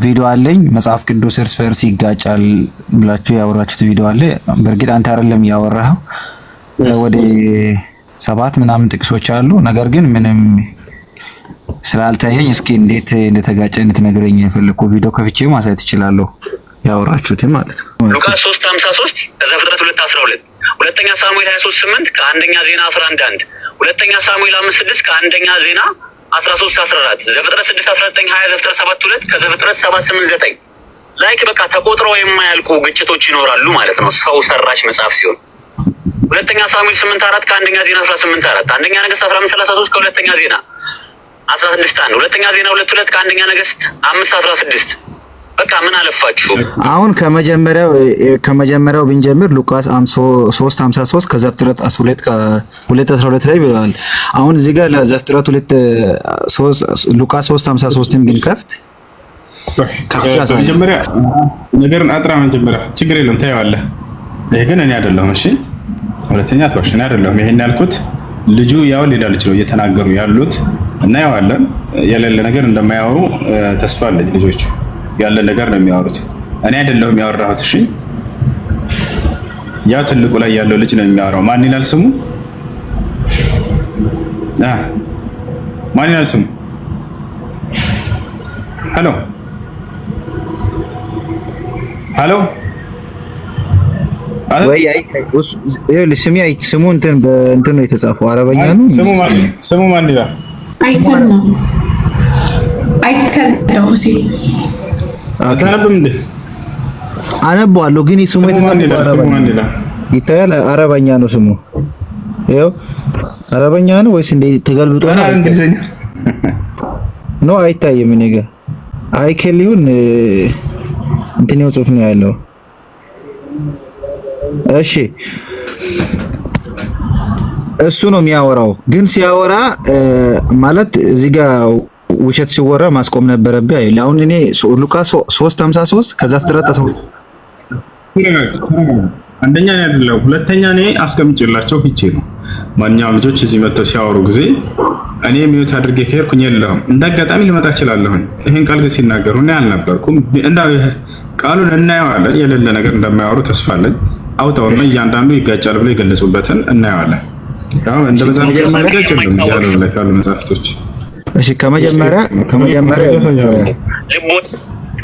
ቪዲዮ አለኝ መጽሐፍ ቅዱስ እርስ በርስ ይጋጫል ብላችሁ ያወራችሁት ቪዲዮ አለ። በእርግጥ አንተ አይደለም ያወራኸው ወደ 7 ምናምን ጥቅሶች አሉ። ነገር ግን ምንም ስላልታየኝ እስኪ እንዴት እንደተጋጨ እንድትነግረኝ የፈለኩ ቪዲዮ ከፍቼ ማሳየት እችላለሁ። ያወራችሁት ማለት ነው። ሉቃስ 3:53 ከዘፍጥረት 2:12 ሁለተኛ ሳሙኤል 23:8 ከአንደኛ ዜና 11:1 ሁለተኛ ሳሙኤል 5:6 ከአንደኛ ዜና 13:14 ዘፍጥረት 6:19 20 ዘፍጥረት 7:2 ከዘፍጥረት 7:8-9 ላይክ በቃ ተቆጥረው የማያልቁ ግጭቶች ይኖራሉ ማለት ነው። ሰው ሰራሽ መጽሐፍ ሲሆን ሁለተኛ ሳሙኤል 8:4 ከአንደኛ ዜና 18:4 አንደኛ ነገሥት 15:33 ከሁለተኛ ዜና 16:1 ሁለተኛ ዜና 2:2 ከአንደኛ ነገሥት 5:16 በቃ ምን አለፋችሁ። አሁን ከመጀመሪያው ብንጀምር ሉቃስ 3:53 ከዘፍጥረት 2:12 ላይ ብለዋል። አሁን እዚህ ጋር ለዘፍጥረት 2 ሉቃስ 3:53ን ብንከፍት መጀመሪያ ነገርን አጥራ መጀመሪያ ችግር የለም ታየዋለህ። ይሄ ግን እኔ አይደለሁም። እሺ ሁለተኛ ተወሽ እኔ አይደለሁም ይሄን ያልኩት ልጁ ያው ሌላ ልጅ ነው እየተናገሩ ያሉት እና ያዋለን የሌለ ነገር እንደማያወሩ ተስፋ አለኝ። ልጆቹ ያለ ነገር ነው የሚያወሩት፣ እኔ አይደለሁም ያወራሁት። እሺ ያ ትልቁ ላይ ያለው ልጅ ነው የሚያወራው። ማን ይላል ስሙ? ማን ይላል ስሙ? ሄሎ ሄሎ ወይ ስሙ እንትን ነው የተጻፈው አረበኛ ነው። ስሙ ማን ይላል? አይተነው እሺ አታነብም እንዴ? አነባለሁ ግን ስሙ የተጻፈው ይታያል። አረበኛ ነው ስሙ። ይኸው አረበኛ ነው ወይስ እንደ ተገልብጦ ነው? እንግሊዘኛ ነው አይታይም። እኔ ጋር አይከሊውን እንትን ነው ጽሑፍ ነው ያለው። እሺ እሱ ነው የሚያወራው። ግን ሲያወራ ማለት እዚህ ጋር ውሸት ሲወራ ማስቆም ነበረብህ አይደል? አሁን እኔ ሉቃስ 3:53 ከዘፍጥረት 13 አንደኛ ነው አይደለም፣ ሁለተኛ እኔ አስቀምጬላቸው ሂቼ ነው። ማንኛውም ልጆች እዚህ መጥተው ሲያወሩ ጊዜ እኔ ሚውት አድርጌ ከሄድኩኝ የለሁም። እንዳጋጣሚ ልመጣ እችላለሁኝ። ይሄን ቃል ግን ሲናገሩ እኔ አልነበርኩም። እንዳው ቃሉን እናየዋለን። የሌለ ነገር እንደማያወሩ ተስፋ አለኝ። አውጣውና እያንዳንዱ ይጋጫል ብለው የገለጹበትን እናየዋለን። ያው እንደዛ ነገር ማይጋጭ ነው እዚህ ያለው ላይ ካሉ መጽሐፍቶች። እሺ ከመጀመሪያ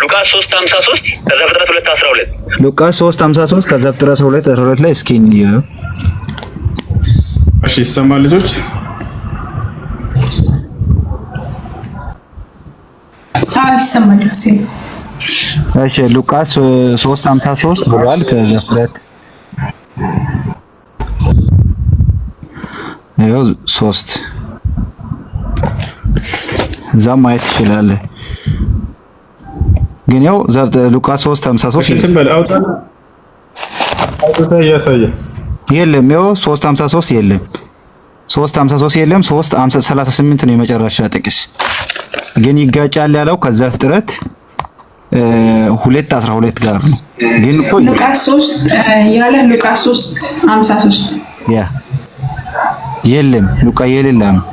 ሉቃስ 3:53 ከዘፍጥረት 2:12 ሉቃስ 3:53 ከዘፍጥረት 2:12 ላይ እስኪ እንየው። እሺ ይሰማል ልጆች? ይሰማል። እሺ ሉቃስ 3:53 ብሏል ከዘፍጥረት ይኸው 3 እዛም ማየት ትችላለህ። ግን ያው ሉቃስ 3:53 ያሳያል። የለም ያው 3:53 የለም 3:53 የለም 3:38 ነው የመጨረሻ ጥቅስ። ግን ይጋጫል ያለው ከዘፍጥረት 2:12 ጋር ነው። ግን እኮ ሉቃስ 3 ያለ ሉቃስ 3:53 ያ የለም ሉቃ የሌላ ነው።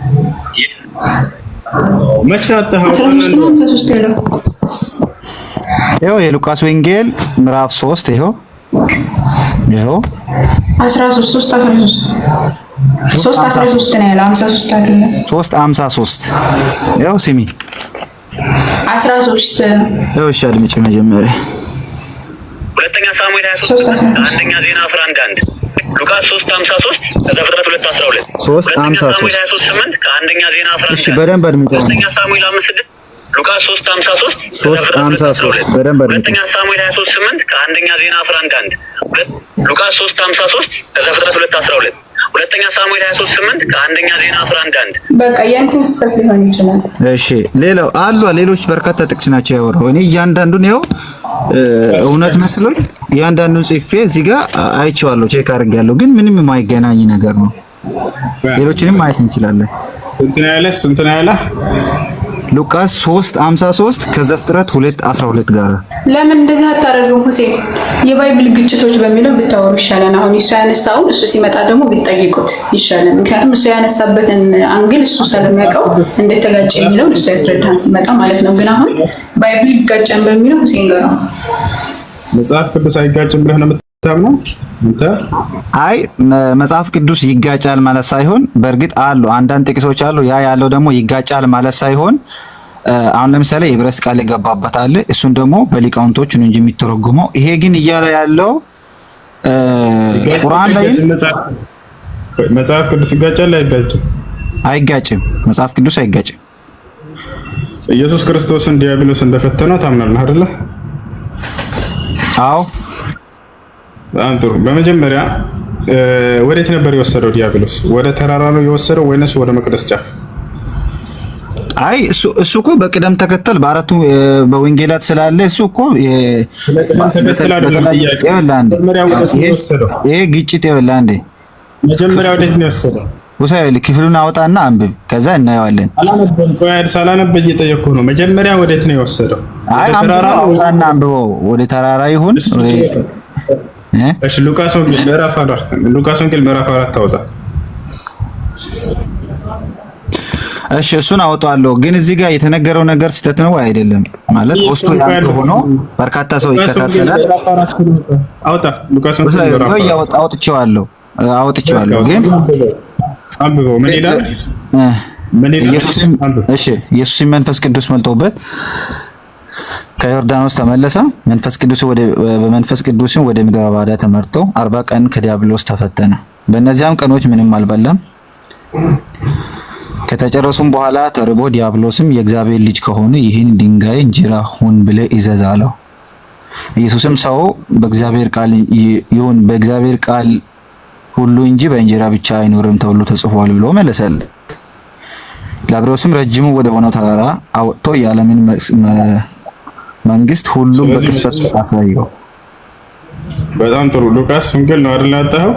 መቼ አጣው? 13:53 ያለው ይኸው የሉቃስ ወንጌል ምዕራፍ 3 ይኸው 13 ነው ያለው 53 አይደለም። 3:53 ይኸው ስሚ 13 ይኸው እሺ አድምጪ መጀመሪያ ሁለተኛ ሳሙኤል 23 አንደኛ ዜና 11:1 ሉቃስ 3:53 ከዘፍጥረት 2:12 3:53 ከአንደኛ ዜና 11 እሺ በደንብ አድምጪ። ሁለተኛ ሳሙኤል 5:6 ሉቃስ 3:53 በደንብ አድምጪ። ሁለተኛ ሳሙኤል 23:8 ከአንደኛ ዜና 11:1 ሉቃስ 3:53 ከዘፍጥረት 2:12 ሁለተኛ ሳሙኤል 23:8 ከአንደኛ ዜና 11:1 በቃ የእንትን ስህተት ሊሆን ይችላል። እሺ ሌላው ሌሎች በርካታ ጥቅስ ናቸው ያወራው። እኔ እያንዳንዱን ይኸው እውነት መስሎኝ እያንዳንዱን ጽፌ እዚህ ጋር አይቼዋለሁ፣ ቼክ አድርጌያለሁ። ግን ምንም የማይገናኝ ነገር ነው። ሌሎችንም ማየት እንችላለን። ስንት ነው ያለ ሉቃስ 3:53 ከዘፍጥረት 2:12 ጋር ለምን እንደዚህ አታደርጉም? ሁሴን የባይብል ግጭቶች በሚለው ብታወሩ ይሻላል። አሁን እሱ ያነሳውን እሱ ሲመጣ ደግሞ ቢጠይቁት ይሻላል። ምክንያቱም እሱ ያነሳበትን አንግል እሱ ስለሚያውቀው እንደተጋጨ የሚለውን እሱ ያስረዳን ሲመጣ ማለት ነው። ግን አሁን ባይብል ይጋጨን በሚለው ሁሴን ጋር ነው። መጽሐፍ ቅዱስ አይጋጭም ብለህ ነው የምታምነው አንተ? አይ መጽሐፍ ቅዱስ ይጋጫል ማለት ሳይሆን በእርግጥ አሉ አንዳንድ ጥቅሶች አሉ። ያ ያለው ደግሞ ይጋጫል ማለት ሳይሆን አሁን ለምሳሌ የዕብራይስጥ ቃል የገባበት አለ። እሱን ደግሞ በሊቃውንቶች ነው እንጂ የሚተረጉመው። ይሄ ግን እያለ ያለው ቁርአን ላይ መጽሐፍ ቅዱስ ይጋጫል አይጋጭም? አይጋጭም። መጽሐፍ ቅዱስ አይጋጭም። ኢየሱስ ክርስቶስን ዲያብሎስ እንደፈተነው ታምናለህ አይደለ? አዎ። በጣም ጥሩ። በመጀመሪያ ወዴት ነበር የወሰደው ዲያብሎስ? ወደ ተራራ ነው የወሰደው ወይንስ ወደ መቅደስ ጫፍ? አይ እሱ እኮ በቅደም ተከተል በአራቱ በወንጌላት ስላለ እሱ እኮ ይሄ ግጭት ይኸውልህ አንዴ መጀመሪያ ወዴት ነው የወሰደው? ወሳይል ክፍሉን አውጣና አንብብ፣ ከዛ እናየዋለን። ሳላነብ እየጠየኩህ ነው። መጀመሪያ ወዴት ነው የወሰደው? አይ ተራራ አውጣና አንብበው። ወደ ተራራ ይሁን እሺ ሉቃስ ወንጌል ምዕራፍ 4 ታውጣ። እሺ እሱን አውጣለሁ። ግን እዚህ ጋር የተነገረው ነገር ስህተት ነው አይደለም ማለት ውስጡ ያንተ ሆኖ በርካታ ሰው ይከታተላል። አውጣ ሉቃስ ወንጌል ምዕራፍ አውጥቼዋለሁ ግን አንብበው። ምን ይላል? ኢየሱስም መንፈስ ቅዱስ መልቶበት ከዮርዳኖስ ተመለሰ። በመንፈስ ቅዱስም ወደ ምድረ በዳ ተመርቶ 40 ቀን ከዲያብሎስ ተፈተነ። በእነዚያም ቀኖች ምንም አልበላም። ከተጨረሱም በኋላ ተርቦ ዲያብሎስም የእግዚአብሔር ልጅ ከሆነ ይህን ድንጋይ እንጀራ ሁን ብለህ እዘዝ አለው። ኢየሱስም ሰው በእግዚአብሔር ቃል ሁሉ እንጂ በእንጀራ ብቻ አይኖርም ተብሎ ተጽፏል ብሎ መለሰል። ዲያብሎስም ረጅሙ ወደ ሆነው ተራራ አወጥቶ የዓለምን መንግስት ሁሉም በቅጽበት አሳየው። በጣም ጥሩ። ሉቃስ ወንጌል ነው አይደል ያጣኸው?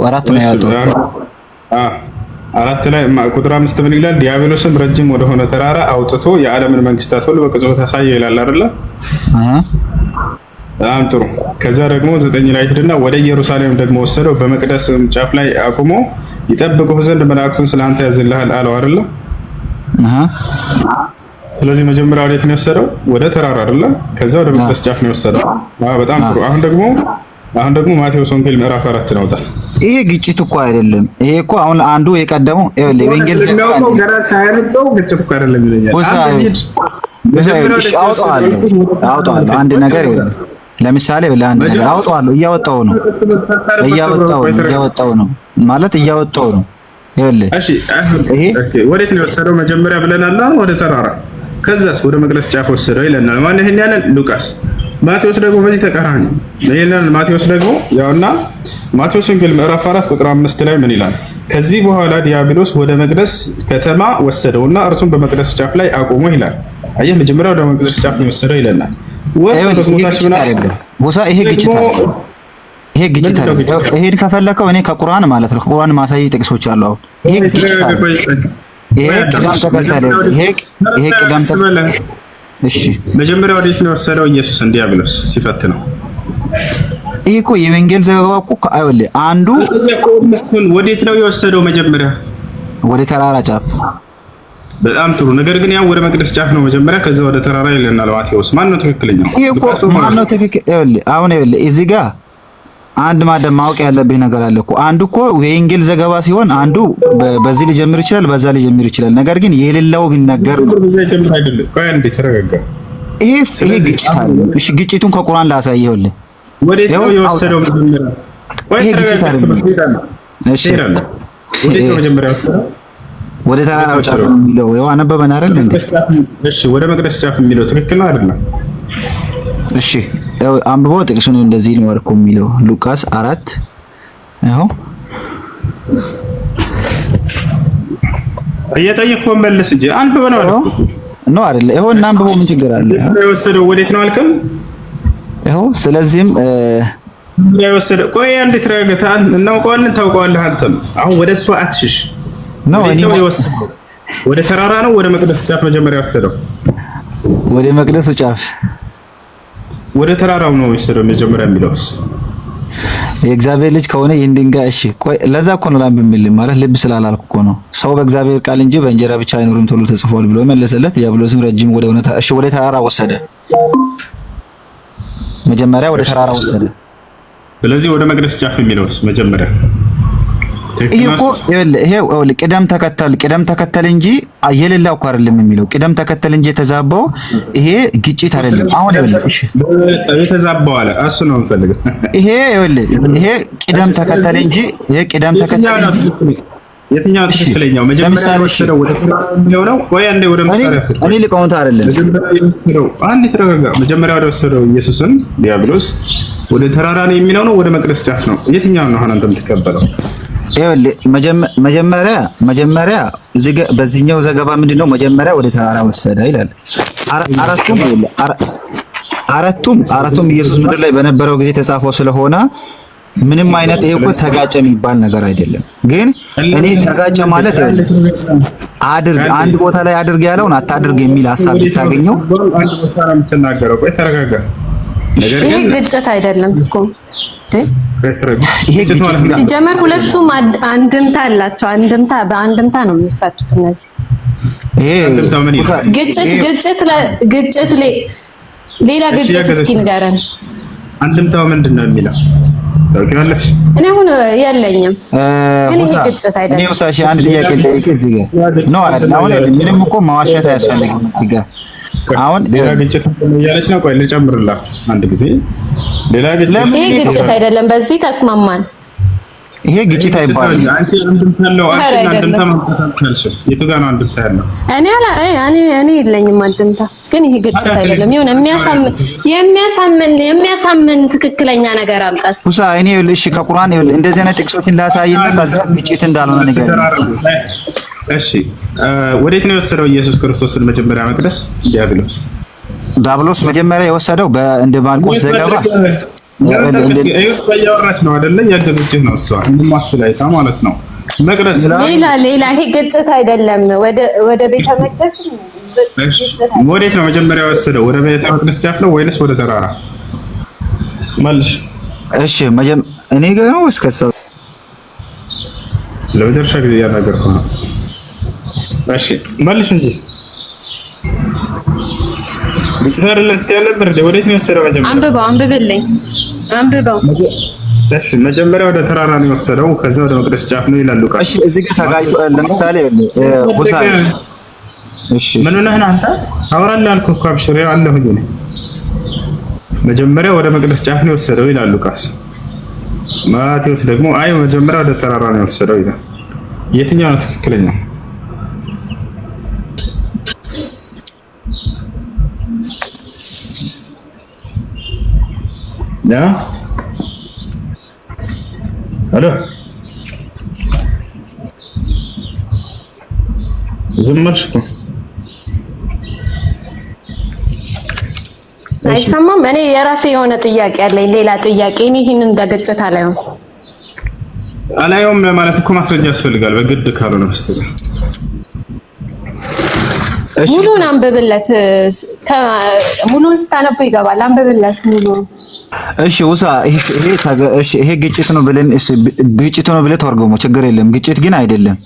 ወራት ነው ያጣው። አራት ላይ ቁጥር 5 ምን ይላል? ዲያብሎስም ረጅም ወደ ሆነ ተራራ አውጥቶ የዓለምን መንግስታት ሁሉ በቅጽበት አሳየው ይላል አይደል? በጣም ጥሩ። ከዛ ደግሞ 9 ላይ ሄድና ወደ ኢየሩሳሌም ደግሞ ወሰደው፣ በመቅደስ ጫፍ ላይ አቁሞ ይጠብቁህ ዘንድ መላእክቱን ስላንተ ያዝልሃል አለው አይደል? ስለዚህ መጀመሪያ ወዴት ነው የወሰደው? ወደ ተራራ አይደል? ከዛ ወደ መቅደስ ጫፍ ነው የወሰደው። በጣም ጥሩ። አሁን ደግሞ ማቴዎስ ወንጌል ምዕራፍ 4 ነው። ይሄ ግጭት እኮ አይደለም። ይሄ እኮ አሁን አንዱ የቀደመው ወንጌል አውጣዋለሁ አንድ ነገር ይኸውልህ፣ ለምሳሌ ለአንድ ነገር አውጣዋለሁ። እያወጣው ነው ማለት እያወጣው ነው። ይኸውልህ እሺ፣ ወዴት ነው የወሰደው? መጀመሪያ ብለናል ወደ ተራራ፣ ከዛስ ወደ መቅደስ ጫፍ ወሰደው ይለናል። ማን ይሄን ያለን? ሉቃስ። ማቴዎስ ደግሞ በዚህ ተቃራኒ ይላል። ማቴዎስ ደግሞ ያውና ማቴዎስ ወንጌል ምዕራፍ 4 ቁጥር 5 ላይ ምን ይላል? ከዚህ በኋላ ዲያብሎስ ወደ መቅደስ ከተማ ወሰደውና እርሱም በመቅደስ ጫፍ ላይ አቆሞ ይላል። አየህ፣ መጀመሪያ ወደ መቅደስ ጫፍ ነው ወሰደው ይለናል። ይሄ ግጭት አይደለም። ይሄን ከፈለከው እኔ ከቁርአን ማለት ነው ከቁርአን ማሳይ ጥቅሶች አሉ። አሁን ይሄ ግጭት አይደለም። ይሄ ቅደም ተከተል ይሄ ቅደም ተከተል። እሺ መጀመሪያ ወዴት ነው ወሰደው? ኢየሱስ ዲያብሎስ ሲፈትነው። ይሄ እኮ የወንጌል ዘገባ እኮ አይወል አንዱ ወዴት ነው የወሰደው? መጀመሪያ ወደ ተራራ ጫፍ። በጣም ጥሩ። ነገር ግን ያው ወደ መቅደስ ጫፍ ነው መጀመሪያ፣ ከዛ ወደ ተራራ ይለናል ማቴዎስ። ማን ነው ትክክለኛው? ይሄ እኮ ማን ነው ትክክል? አሁን እዚህ ጋር አንድ ማወቅ ያለብኝ ነገር አለ እኮ። አንዱ እኮ የወንጌል ዘገባ ሲሆን አንዱ በዚህ ሊጀምር ይችላል፣ በዛ ሊጀምር ይችላል። ነገር ግን የሌላው ቢነገር ነው። ይሄ ግጭት አለ። እሺ ግጭቱን ከቁርአን ላሳየውልህ። ወዴት ነው የወሰደው መጀመሪያ? ይሄ ግጭት አይደለም። እሺ ወዴት ነው መጀመሪያ የወሰደው? ወደ ተራራው ጫፍ የሚለው ያው አነበበን አይደል እንዴ? እሺ ወደ መቅደስ ጫፍ የሚለው ትክክል ነው አይደለም? እሺ ያው አንብበው ጥቅሱን እንደዚህ ነው ወርኩ የሚለው ሉቃስ 4 ያው እየጠየቅኩህ መልስ እንጂ አንብበው ነው ነው አይደል? ይኸው እና አንብበው ምን ችግር አለ? የወሰደው ወዴት ነው አልከም? ይኸው ስለዚህም የወሰደው ቆይ አንዴ ተረጋግተህ እናውቀዋለን፣ ታውቀዋለህ። አንተም አሁን ወደ እሷ አትሽሽ ነው። እኔ ወደ ተራራ ነው ወደ መቅደስ ጫፍ መጀመሪያ ወሰደው? ወደ መቅደሱ ጫፍ ወደ ተራራው ነው ወሰደው መጀመሪያ የሚለውስ? የእግዚአብሔር ልጅ ከሆነ ይህን ድንጋይ እሺ፣ ቆይ ለዛ እኮ ነው ላምብ የሚል ማለት ልብ ስላላልኩ እኮ ነው። ሰው በእግዚአብሔር ቃል እንጂ በእንጀራ ብቻ አይኖርም ተብሎ ተጽፏል ብሎ መለሰለት። ዲያብሎስም ረጅም ወደ ሆነ እሺ፣ ወደ ተራራ ወሰደ። መጀመሪያ ወደ ተራራ ወሰደ። ስለዚህ ወደ መቅደስ ጫፍ የሚለውስ መጀመሪያ ይሄ ቅደም ተከተል እንጂ የሌላው እኮ አይደለም የሚለው ቅደም ተከተል እንጂ የተዛባው ይሄ ግጭት አይደለም። አሁን እሺ የተዛባው አለ እሱ ነው የምፈልገው። ይሄ ቅደም ተከተል እንጂ የትኛው ትክክለኛው መጀመሪያ ወሰደው ወደ ተራራ የሚለው ነው ወይ አንዴ ወደ ምሳሌ እኔ ሊቃውንት አይደለም አንዴ ተረጋጋ። መጀመሪያ ወደ ወሰደው ኢየሱስን ዲያብሎስ ወደ ተራራ ነው የሚለው ነው ወደ መቅደስ ጫፍ ነው? የትኛው ነው አሁን አንተ የምትቀበለው? መጀመሪያ እዚህ በዚህኛው ዘገባ ምንድነው መጀመሪያ ወደ ተራራ ወሰደ ይላል። አራቱም ኢየሱስ ምድር ላይ በነበረው ጊዜ ተጻፈው ስለሆነ ምንም አይነት ይሄ እኮ ተጋጨ የሚባል ነገር አይደለም። ግን እኔ ተጋጨ ማለት አድርግ አንድ ቦታ ላይ አድርግ ያለውን አታድርግ የሚል ሐሳብ ብታገኘው አንድ ቦታ ነው የምትናገረው። ቆይ ተረጋጋ። ይሄ ግጭት አይደለም እኮ ይሄ ግጭት ሲጀመር ሁለቱም አንድምታ አላቸው። በአንድምታ ነው የሚፈቱት እነዚህ። ይሄ ግጭት ሌላ ግጭት እስኪ ንገረን። አንድምታው ምንድን ነው የሚለው ታውቂያለሽ? እኔ አሁን የለኝም ግን ይሄ ግጭት አይደለም። እኔ ወሳሽ አንድ ጥያቄ ልጠይቅ እዚህ ጋር ነው አይደል? አሁን ምንም እኮ ማዋሸት አያስፈልግም እዚህ ጋር አሁን ሌላ ግጭት እያለች ነው። ቆይ ልጨምርላችሁ አንድ ጊዜ ሌላ ግጭት ይሄ ግጭት አይደለም። በዚህ ተስማማን። ይሄ ግጭት አይባልም። አንቺ አንድምታ ያለው አንድምታ ማንተካከልሽ የቱ ጋር ነው አንድምታ ያለው? እኔ የለኝም አንድምታ። ግን ይሄ ግጭት አይደለም። የሆነ የሚያሳምን ትክክለኛ ነገር አምጣስ ሙሳ እኔ እሺ ከቁርአን እንደዚህ አይነት ጥቅሶችን ላሳይና ከዛ ግጭት እንዳልሆነ ነገር እሺ ወዴት ነው የወሰደው ኢየሱስ ክርስቶስን መጀመሪያ መቅደስ? ዲያብሎስ መጀመሪያ የወሰደው እንደ ማርቆስ ዘገባ ኢየሱስ ባያወራች ነው አይደለ? ያገዘችህ ነው እሷ እንደማትላይታ ማለት ነው። መቅደስ ሌላ ይሄ ግጭት አይደለም። ወደ ቤተ መቅደስ ወዴት ነው መጀመሪያ የወሰደው? ወደ ቤተ መቅደስ ጫፍ ነው ወይስ ወደ ተራራ? መልሽ። እሺ እኔ ጋር ነው እስከዛ ለመጨረሻ ጊዜ ያናገርኩህ ነው። እሺ መልስ እንጂ ብትዘርልህ እስቲ ያለብህ ወዴት ነው የወሰደው? አንብበው። እሺ መጀመሪያ ወደ ተራራ ነው የወሰደው፣ ከዛ ወደ መቅደስ ጫፍ ነው ይላሉ ቃል። እሺ እዚህ ጋር ተጋጭቶ ለምሳሌ ቦሳ እሺ ምን ነህ አንተ? አወራለሁ አልኩህ እኮ አብሽር አለሁኝ እኔ። መጀመሪያ ወደ መቅደስ ጫፍ ነው የወሰደው ይላሉ ቃል። ማቴዎስ ደግሞ አይ መጀመሪያ ወደ ተራራ ነው የወሰደው ይላል። የትኛው ነው ትክክለኛው? ያ አሎ ዝም አልሽ እኮ አይሰማም። እኔ የራሴ የሆነ ጥያቄ አለኝ፣ ሌላ ጥያቄ። እኔ ይሄንን እንደገጨት አላየውም ማለት እኮ ማስረጃ ያስፈልጋል፣ በግድ ካልሆነ በስተቀር። ሙሉን አንብብለት፣ ሙሉን ስታነበው ይገባል። አንብብለት ሙሉን። እሺ ውሳ ይሄ ግጭት ነው ብለን ተርጉሞ ችግር የለም። ግጭት ግን አይደለም።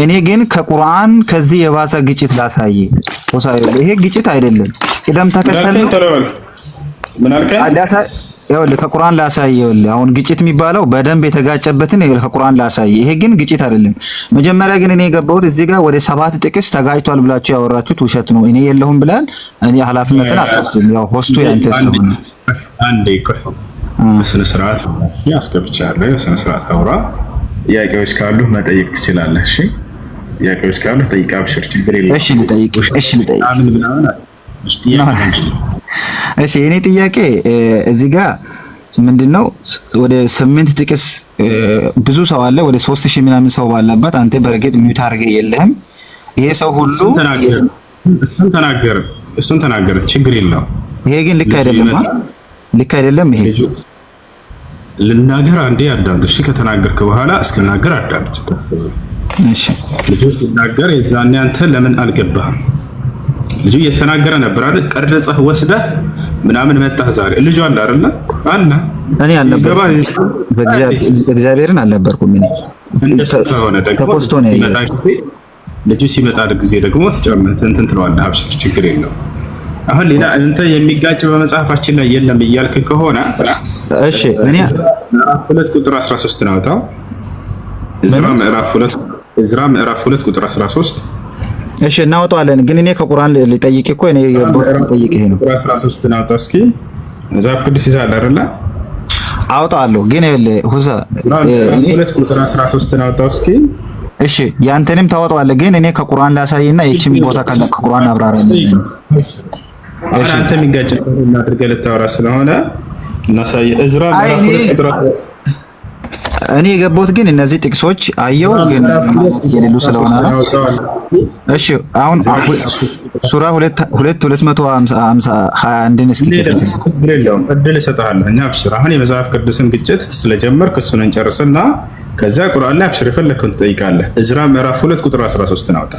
እኔ ግን ከቁርአን ከዚህ የባሰ ግጭት ላሳይ። ውሳ ይሄ ግጭት አይደለም። ቅደም ተከተል ምን አልከኝ? ይኸውልህ ከቁርአን ላሳይ። ይኸውልህ አሁን ግጭት የሚባለው በደንብ የተጋጨበትን ከቁርአን ላሳይ። ይሄ ግን ግጭት አይደለም። መጀመሪያ ግን እኔ የገባሁት እዚህ ጋር ወደ 7 ጥቅስ ተጋጭቷል ብላችሁ ያወራችሁት ውሸት ነው። እኔ የለሁም ብላል። እኔ ኃላፊነትን አትወስድም። ያው ሆስቱ ያንተ ስለሆነ አንዴ ቆይ በስነ ስርዓት ያስገብቻለሁ። በስነ ስርዓት አውራ። ጥያቄዎች ካሉ መጠየቅ ትችላለህ። እሺ ጥያቄዎች ካሉ ጠይቅ፣ አብሽር፣ ችግር የለም። እሺ ልጠይቅ። እሺ የኔ ጥያቄ እዚህ ጋር ምንድነው ወደ 8 ጥቅስ ብዙ ሰው አለ፣ ወደ 3000 ምናምን ሰው ባለበት አንተ በርግጥ ሚውት አድርገህ የለህም። ይሄ ሰው ሁሉ እሱን ተናገረ፣ ችግር የለውም። ይሄ ግን ልክ አይደለም። ይሄ ልናገር አንዴ አዳምጥ። እሺ ከተናገርክ በኋላ እስክናገር አዳምጥ። እሺ ልጁ ሲናገር የዛኔ አንተ ለምን አልገባህም? ልጁ እየተናገረ ነበር አይደል? ቀርጸህ ወስደህ ምናምን መጣህ። ዛሬ ልጁ አለ አይደል? አለ። እኔ አልነበርኩም፣ እግዚአብሔርን አልነበርኩም። እኔ እንደሱ ከሆነ ደግሞ ተፖስቶ ነው ያየው። ልጁ ሲመጣ ጊዜ ደግሞ ትጨምርት እንትን ትለዋለህ። አብሽር፣ ችግር የለውም። አሁን ሌላ እንተ የሚጋጭ በመጽሐፋችን ላይ የለም እያልክ ከሆነ እሺ፣ እኔ ምዕራፍ 2 ቁጥር 13 ነው ታው እዝራ ምዕራፍ 2 ቁጥር 13። እሺ እናወጣዋለን። ግን እኔ ከቁርአን ልጠይቅ እኮ እኔ ልጠይቅ ይሄ ነው። ቁጥር 13 ነው ታው። እስኪ መጽሐፍ ቅዱስ ይዛል አይደል? አውጣለሁ። ግን ሁዛ 2 ቁጥር 13 ነው ታው። እስኪ እሺ ያንተንም ታወጣዋለህ። ግን እኔ ከቁርአን ላሳይና ይቺን ቦታ ከቁርአን አብራራለሁ። እሺ አንተ የሚጋጭ እና አድርገህ ልታወራ ስለሆነ እናሳይ። እዝራ ምዕራፍ 2 ቁጥር እኔ የገባሁት ግን እነዚህ ጥቅሶች አየው ግን ማለት የሌሉ ስለሆነ ነው። እሺ አሁን ሱራ 2:251 እስኪ ግሬለም እድል እሰጥሃለሁ። እኛ አብሽር። አሁን የመጽሐፍ ቅዱስን ግጭት ስለጀመርክ እሱን እንጨርስና ከዛ ቁርአን ላይ አብሽር የፈለግከውን ትጠይቃለህ። እዝራ ምዕራፍ 2 ቁጥር 13 አውጣ።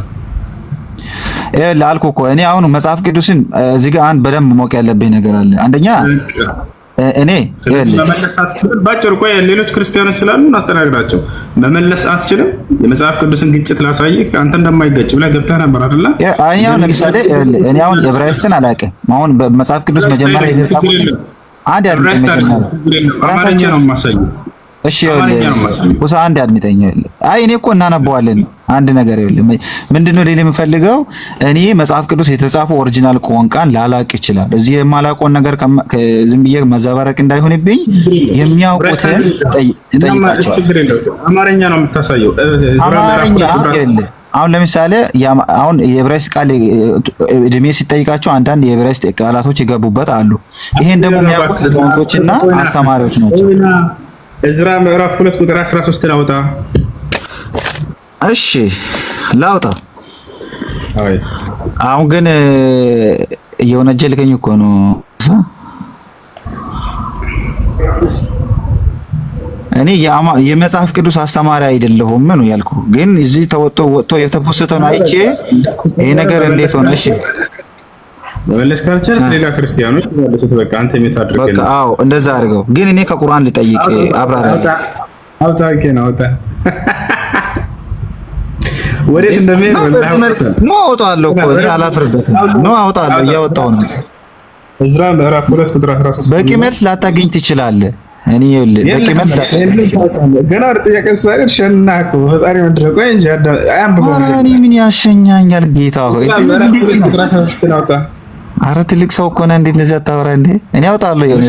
ላልኩ እኮ እኔ አሁን መጽሐፍ ቅዱስን እዚህ ጋር አንድ በደንብ ማወቅ ያለብኝ ነገር አለ። አንደኛ እኔ መመለስ አትችልም። ባጭሩ ቆይ ሌሎች ክርስቲያኖች ስላሉ እናስተናግዳቸው። መመለስ አትችልም። የመጽሐፍ ቅዱስን ግጭት ላሳይህ አንተ እንደማይገጭ ብለህ ገብተህ ነበር አይደል? አሁን ለምሳሌ እኔ አሁን ዕብራይስጥን አላውቅም። አሁን በመጽሐፍ ቅዱስ መጀመሪያ አንድ አማርኛ ነው የማሳየው። እሺ ወሳ አንድ አድምጠኝ። አይ እኔ እኮ እናነባዋለን አንድ ነገር ይኸውልህ፣ ምንድነው ሌላ የምፈልገው እኔ መጽሐፍ ቅዱስ የተጻፈው ኦሪጂናል ቋንቋን ላላቅ ይችላል። እዚህ የማላውቀውን ነገር ዝም ብዬ መዘባረቅ እንዳይሆንብኝ የሚያውቁትን ትጠይቃቸዋለህ። ችግር የለውም። አማርኛ ነው የምታሳየው። አሁን ለምሳሌ አሁን የዕብራይስጥ ቃል እድሜ ሲጠይቃቸው አንዳንድ የዕብራይስጥ ቃላቶች ይገቡበት አሉ። ይሄን ደግሞ የሚያውቁት ሊቃውንቶችና አስተማሪዎች ናቸው። እዝራ ምዕራፍ 2 ቁጥር 13 ላውጣ። እሺ ላውጣ። አይ አሁን ግን እየወነጀልከኝ እኮ ነው። እኔ የመጽሐፍ ቅዱስ አስተማሪ አይደለሁም ነው ያልኩ። ግን እዚህ ወጥቶ የተፖስተውን አይቼ ይሄ ነገር እንዴት ሆነ? እሺ መመለስ ካልቻልክ ሌላ ክርስቲያኖች ወለሱት። በቃ አንተ ሜት አድርገህ በቃ አዎ እንደዛ አድርገው። ግን እኔ ከቁርአን ልጠይቅ አብራራ። አውጣ ወዴት እንደሚሄድ ነው አውጣለሁ እኮ እኔ አላፍርበትም። ነው አውጣለሁ፣ እያወጣሁ ነው። እዝራ ምዕራፍ 2 ቁጥር 13 በቂ መልስ ላታገኝ ትችላለህ። እኔ በቂ መልስ ገና ጥያቄ ሳይል ሸናኩ ፈጣሪ ምንድን ነው? ቆይ እንጂ አያንብበው። እኔ ምን ያሸኛኛል ጌታ ሆይ። ኧረ ትልቅ ሰው እኮ ነህ። እንዴት እንደዚህ አታወራ እንዴ? እኔ አውጣለሁ። የሆነ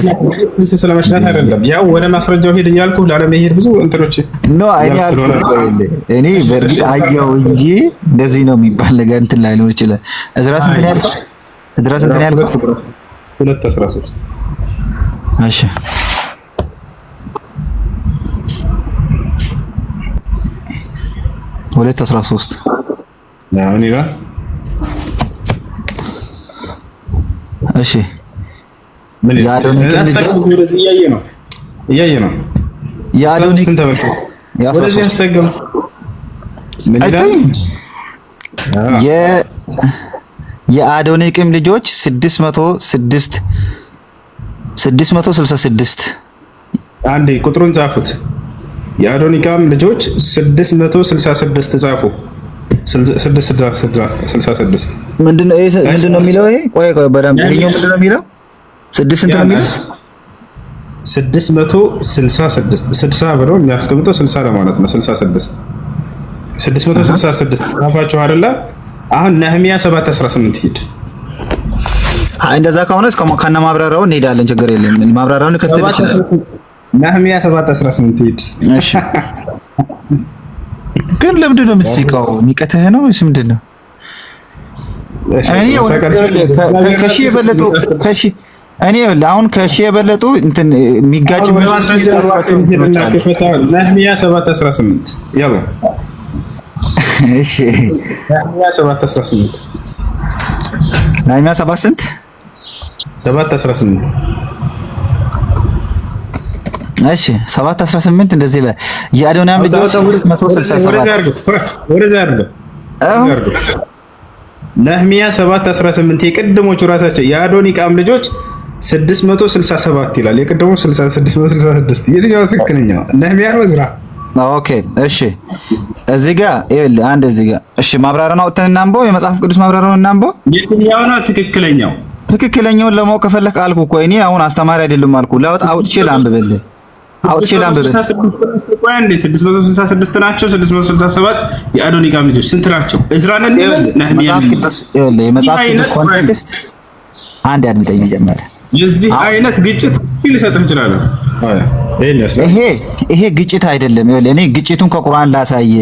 ስለመሽናት አይደለም፣ ያው ወደ ማስረጃው ሄድ እያልኩህ ላለመሄድ ብዙ እንትኖች ነው። እኔ በእርግጥ አየሁ እንጂ እንደዚህ ነው የሚባል ነገር እንትን ላይኖር ይችላል። እዝራ ስንት ነው ያልከው? 2:13 እሺ 2:13 ምን ይላል? እሺ ምን ያዶኒክ እያየ ነው ያዶኒክ ወደዚህ አስተገም ምን ይላል? የአዶኒቅም ልጆች 666 አንዴ ቁጥሩን ጻፉት። የአዶኒቃም ልጆች 666 ጻፉ። 666 ምንድነው የሚለው? ይሄ ቆይ በደምብ ይሄኛው ምንድነው የሚለው? 6 ስንት ነው የሚለው? 666 60 ብሎ የሚያስቀምጠው 60 ለማለት ነው። 66 666 ጻፋችሁ አይደለ? አሁን ነህሚያ 7:18 ሂድ። እንደዛ ከሆነ ከነ ማብራሪያው እንሄዳለን። ችግር የለም። ማብራሪያውን ከተል ይችላል። ነህሚያ 7:18 ሂድ። እሺ ግን ለምንድን ነው የምትስቀው? ንቀትህ ነው ወይስ ምንድን ነው? አሁን ከሺህ የበለጡ እንትን የሚጋጭ ነህሚያ 7:18 ያው እሺ ነህሚያ 7:18 ነህሚያ 7 ስንት 7:18 እሺ 7:18 እንደዚህ ላይ የአዶንያም ልጆች 667 ወደዛ አድርገው ነህሚያ 7:18 የቅድሞቹ ራሳቸው የአዶኒቃም ልጆች 667 ይላል። የቅድሞ 666 የትኛው ትክክለኛው? ነህሚያ ወዝራ? ኦኬ እሺ እዚህ ጋር ይኸውልህ አንድ እዚህ ጋር እሺ ማብራሪያውን አውጥተን እናንበው። የመጽሐፍ ቅዱስ ማብራሪያውን እናንበው። የትኛው ነው ትክክለኛው? ትክክለኛውን ለማወቅ ከፈለክ አልኩ እኮ እኔ አሁን አስተማሪ አይደለም አልኩ። አውጥቼ ላንብብልህ 666 ናቸው። 667 የአዶኒቃም ልጆች ስንት ናቸው? እዝራን መጽሐፍ ቅዱስ ኮንቴክስት አንድ አድምጠኝ መጀመሪያ። የዚህ አይነት ግጭት ሊሰጥህ ይችላል። ይሄ ግጭት አይደለም። ይኸውልህ እኔ ግጭቱን ከቁርአን ላሳየ።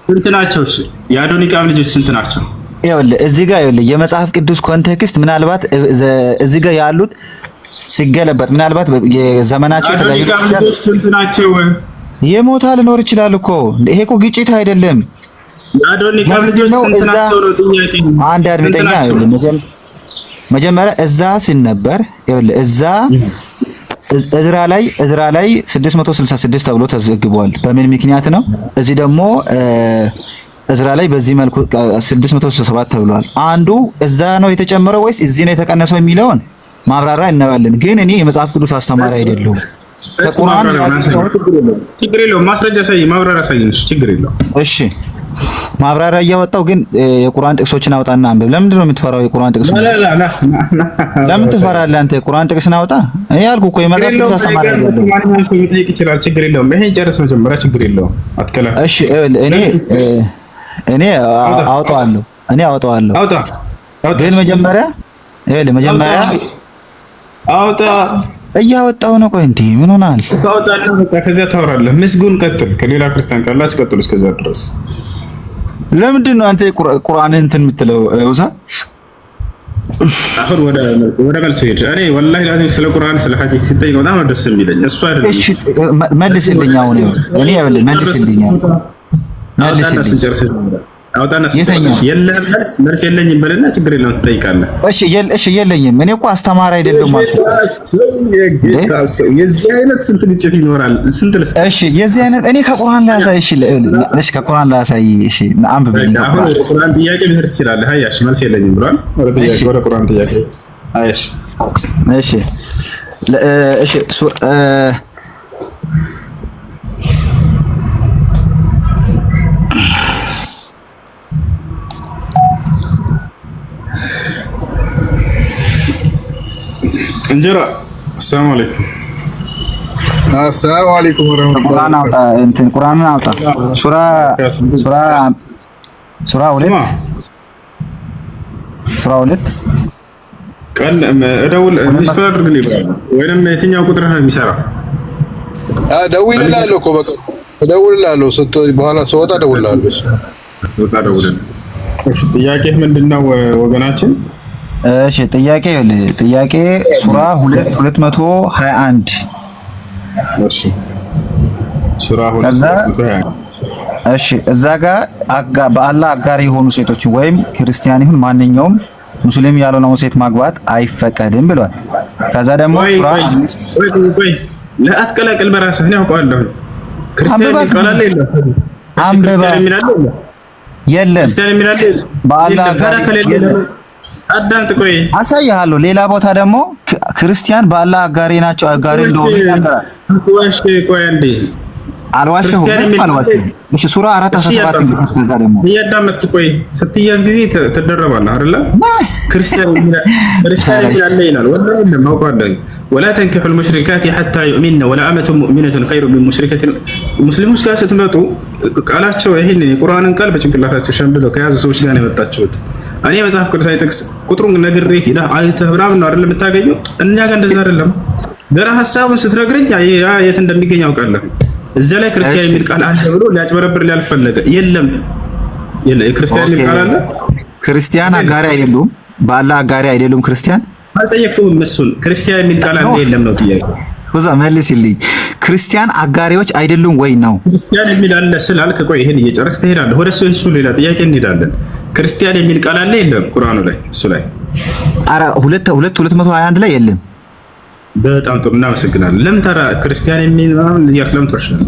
ስንት ናቸው? እሺ የአዶኒቃም ልጆች ስንት ናቸው? ይኸውልህ እዚህ ጋር የመጽሐፍ ቅዱስ ኮንቴክስት ምናልባት እዚህ ጋር ያሉት ሲገለበጥ ምናልባት የዘመናቸው ተለያዩ ስንት ናቸው? የሞታ ሊኖር ይችላል እኮ። ይሄ እኮ ግጭት አይደለም። የአዶኒቃም ልጆች ስንት ናቸው ነው ጥያቄ። አንድ አድምጠኛ። መጀመሪያ እዛ ሲነበር ይኸውልህ እዛ እዝራ ላይ 666 ተብሎ ተዘግቧል። በምን ምክንያት ነው? እዚህ ደግሞ እዝራ ላይ በዚህ መልኩ 667 ተብሏል። አንዱ እዛ ነው የተጨመረው ወይስ እዚህ ነው የተቀነሰው የሚለውን ማብራሪያ እናያለን። ግን እኔ የመጽሐፍ ቅዱስ አስተማሪ አይደለሁም። ከቁርአን ችግር የለውም። ማስረጃ ሳይ ማብራሪያ ሳይ ችግር የለውም። እሺ ማብራሪያ እያወጣው ግን የቁርአን ጥቅሶችን አውጣና አንብብ። ለምንድን ነው የምትፈራው? የቁርአን ጥቅስ ለምን ትፈራለህ አንተ? የቁርአን ጥቅስን አውጣ። እኔ ያልኩህ እኮ የመጽሐፍ ቅዱስ አስተማሪ አይደለሁም። ማንኛውም ሰው ይጠይቅ ይችላል። ችግር የለውም። ይሄ ጨርስ መጀመሪያ ችግር የለውም። አትከላ። እሺ እኔ አውጣዋለሁ። አውጣ ግን መጀመሪያ አውጣ። እያወጣው ነው። ቆይ እንዴ ምን ሆናል? ታውጣለህ። በቃ ከዚያ ታወራለህ። ምስጉን ቀጥል። ከሌላ ክርስቲያን ካላችሁ ቀጥሉ እስከዛ ድረስ። ለምንድን ነው አንተ ቁርአንን እንትን የምትለው? ውሳ አሁን ወደ መልሱ ሄድ። እኔ ወላሂ ላዚም ስለ ቁርአን ስለ ሐዲስ ሲጠይቅ በጣም ደስ የሚለኝ እሱ አይደለም። እሺ መልስልኝ። አሁን እኔ መልስልኝ። አውጣና የለህም መልስ የለኝም በልና ችግር የለውም ትጠይቃለህ። እሺ የለኝም። እኔ እኮ አስተማሪ አይደለም ማለት የዚህ አይነት ስንት ግጭት ይኖራል? ስንት ልስጥ? እሺ የዚህ አይነት እኔ ከቁርአን ላሳይ። እሺ ከቁርአን ላሳይ። እሺ አንብብልኝ። ቁርአን ጥያቄ ልሄድ ትችላለህ። አያሽ መልስ የለኝም ብሏል። ወደ ቁርአን ጥያቄ አያሽ። እሺ እንጀራ ሰላም አለይኩም። አሰላሙ አለይኩም ወራህመቱላሂ። ቁርአንን አውጣ። ሱራ 2 ቀን እደውል ሚስጥር አድርግልኝ ወይንም የትኛው ቁጥር ነው የሚሰራ? እደውልልሃለሁ እኮ በቃ እደውልልሃለሁ። በኋላ ስወጣ እደውልልሃለሁ። እሺ ጥያቄህ ምንድነው ወገናችን? እሺ ጥያቄ ሱራ 221 እሺ ሱራ 221 እሺ እዛ ጋር በአላህ አጋር የሆኑ ሴቶች ወይም ክርስቲያን ይሁን ማንኛውም ሙስሊም ያልሆነውን ሴት ማግባት አይፈቀድም ብሏል። ከዛ ደግሞ ሱራ 5 ለአትቀላቅል በራስህ ነው ያውቀዋለሁ። ክርስቲያን ይቀላል የለም በአላህ አጋር አዳምጥ። ቆይ አሳያለሁ። ሌላ ቦታ ደግሞ ክርስቲያን በአላህ አጋሪ ናቸው አጋሪ እንደሆነ ይናገራል። ቆይ አንዴ አልዋሸሁም። እሺ ሱራ 4:17 ከዛ ደግሞ እያዳመጥክ ቆይ። ስትያዝ ጊዜ ትደረባለህ አይደለ? ክርስቲያን ይላል ይላል ወላሂ ለማውቀው ወላ ተንኪሑ المشركات حتى يؤمنن ولا أمة مؤمنة خير من مشركة ሙስሊሞች ጋር ስትመጡ ቃላቸው ይሄን የቁርአንን ቃል በጭንቅላታቸው ሸምድደው ከያዙ ሰዎች ጋር ነው የመጣችሁት። እኔ መጽሐፍ ቅዱሳዊ ጥቅስ ቁጥሩን ነግሬህ ሄደህ አይተህ ምናምን ነው አይደል የምታገኘው? እኛ ጋር እንደዛ አይደለም። ገና ሐሳቡን ስትነግረኝ የት እንደሚገኝ አውቃለሁ። እዛ ላይ ክርስቲያን የሚል ቃል አለ ብሎ ሊያጭበረብር ሊያልፈለገ የለም። ክርስቲያን የሚል ቃል አለ። ክርስቲያን አጋሪ አይደሉም፣ በአላህ አጋሪ አይደሉም። ክርስቲያን አልጠየቅኩም። እሱን ክርስቲያን የሚል ቃል አለ የለም ነው ጥያቄ። ወዛ መልስልኝ። ክርስቲያን አጋሪዎች አይደሉም ወይ ነው? ክርስቲያን የሚል አለ ስላልክ ቆይ ይሄን እየጨረስክ ትሄዳለህ። ወደ እሱ ሌላ ጥያቄ እንሄዳለን። ክርስቲያን የሚል ቃል አለ የለም? ቁርአኑ ላይ እሱ ላይ አረ 221 ላይ የለም። በጣም ጥሩ እናመሰግናለን። ለምን ታዲያ ክርስቲያን የሚል ምናምን እያልክ ለምን ትወርሻለህ?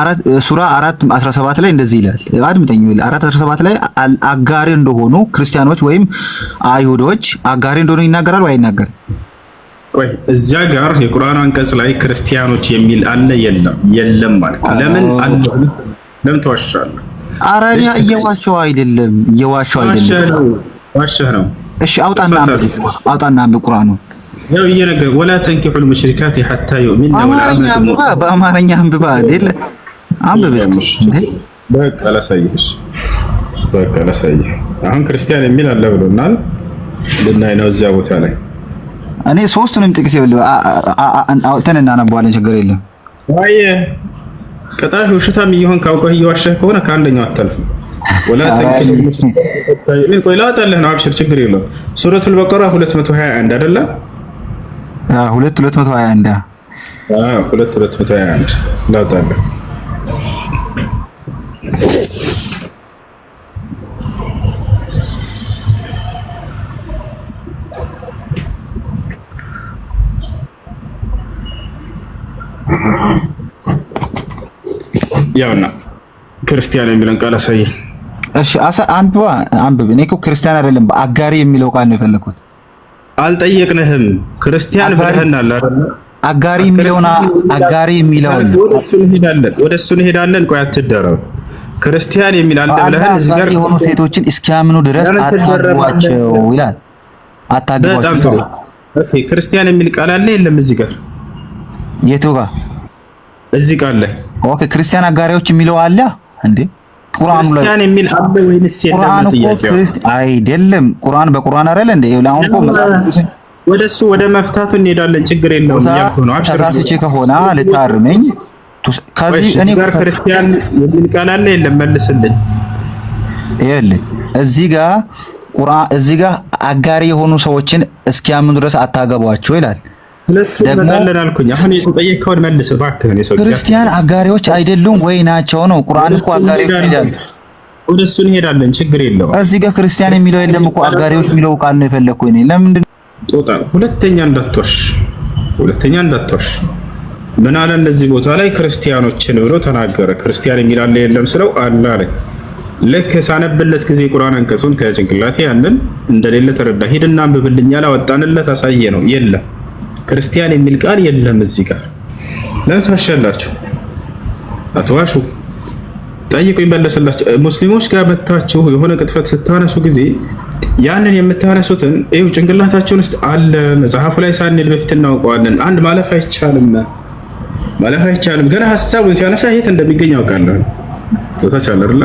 አራት ሱራ 4:17 ላይ እንደዚህ ይላል። አድምጠኝ። 4:17 ላይ አጋሪ እንደሆኑ ክርስቲያኖች ወይም አይሁዶች አጋሪ እንደሆኑ ይናገራል ወይ አይናገርም? ቆይ እዚያ ጋር የቁርአን አንቀጽ ላይ ክርስቲያኖች የሚል አለ የለም ማለት ለምን አለ? ለምን ትዋሻለህ? አራኛ እየዋሸው አይደለም ዋሸህ ነው። እሺ አውጣና አንብብ ቁርአኑ ያው እየነገር ወላ ተንኪሑል ሙሽሪካት ሐታ ዩእሚንና በአማርኛ አንብባ አይደለ? አንብብ እስኪ በቃ ላሳይህ። አሁን ክርስቲያን የሚል አለ ብሎናል። ልናይ ነው እዚያ ቦታ ላይ እኔ ሶስቱንም ጥቅስ ይብል አውጥተን እናነባዋለን። ችግር የለም። አይ ቀጣፊ ውሸታም እየሆን ካውቀህ እየዋሸህ ከሆነ ከአንደኛው አታልፍም። ወላ ተንኪሑል ሙሽሪካት ቆይ ላውጣልህ ነው። አብሽር ችግር የለውም። ሱረቱል በቀራ 221 አይደለ? 221 221 ላውጣልህ። ያውና ክርስቲያን የሚለን ቃል አሳየኝ። እሺ አንብብ። እኔ እኮ ክርስቲያን አይደለም አጋሪ የሚለው ቃል ነው የፈለኩት። አልጠየቅንህም። ክርስቲያን ብለህናል አይደል? አጋሪ የሚለውና ወደ እሱ እንሄዳለን። ቆይ አትደረው። ክርስቲያን የሚል አለ ብለህን እዚህ ጋር የሆኑ ሴቶችን እስኪያምኑ ድረስ አታግቧቸው ይላል። አታግቧቸው። በጣም ጥሩ። ኦኬ ክርስቲያን የሚል ቃል አለ የለም? እዚህ ጋር የቱ ጋር? እዚህ ቃል ላይ ኦኬ ክርስቲያን አጋሪዎች የሚለው አለ እንዴ? ቁርአኑ ላይ ክርስቲያን የሚል አለ ወይንስ የለም? ጥያቄው አይደለም። ቁርአን በቁርአን አይደል እንዴ? አሁን እኮ መጽሐፍ ቅዱስ ወደሱ ወደ መፍታቱ እንሄዳለን። ችግር የለውም እያልኩ ነው። ተሳስቼ ከሆነ ልታርመኝ። ከዚህ እኔ ጋር ክርስቲያን የሚል ቃል አለ የለም? መልስልኝ። ይኸውልህ እዚህ ጋር ቁርአን እዚህ ጋር አጋሪ የሆኑ ሰዎችን እስኪያምኑ ድረስ አታገቧቸው ይላል። ስለሱ መጣለን አልኩኝ። አሁን የተጠየቀውን መልስ እባክህን። የሰው ክርስቲያን አጋሪዎች አይደሉም ወይ ናቸው ነው? ቁርአን እኮ አጋሪዎች ይላል። ወደሱ እንሄዳለን። ችግር የለውም። እዚህ ጋር ክርስቲያን የሚለው የለም እኮ አጋሪዎች የሚለው ቃል ነው የፈለኩኝ እኔ። ለምንድን ጦጣ ሁለተኛ እንዳትዋሽ። ምን አለ እንደዚህ ቦታ ላይ ክርስቲያኖችን ብሎ ተናገረ። ክርስቲያን የሚል አለ የለም ስለው አለ አለ። ልክ ሳነብለት ጊዜ ቁርአን አንቀጹን ከጭንቅላቴ ያንን እንደሌለ ተረዳ። ሂድና አንብብልኝ ያላወጣንለት አሳየ ነው። የለም ክርስቲያን የሚል ቃል የለም እዚህ ጋር። ለምን ታሻላችሁ? አትዋሹ። ጠይቁ ይመለስላችሁ። ሙስሊሞች ጋር መታችሁ የሆነ ቅጥፈት ስታነሱ ጊዜ ያንን የምታነሱትን ይኸው ጭንቅላታችሁን ውስጥ አለ። መጽሐፉ ላይ ሳንል በፊት እናውቀዋለን። አንድ ማለፍ አይቻልም። ገና ሐሳቡን ሲያነሳ የት እንደሚገኝ ያውቃለሁ። ተታቻለ አይደል?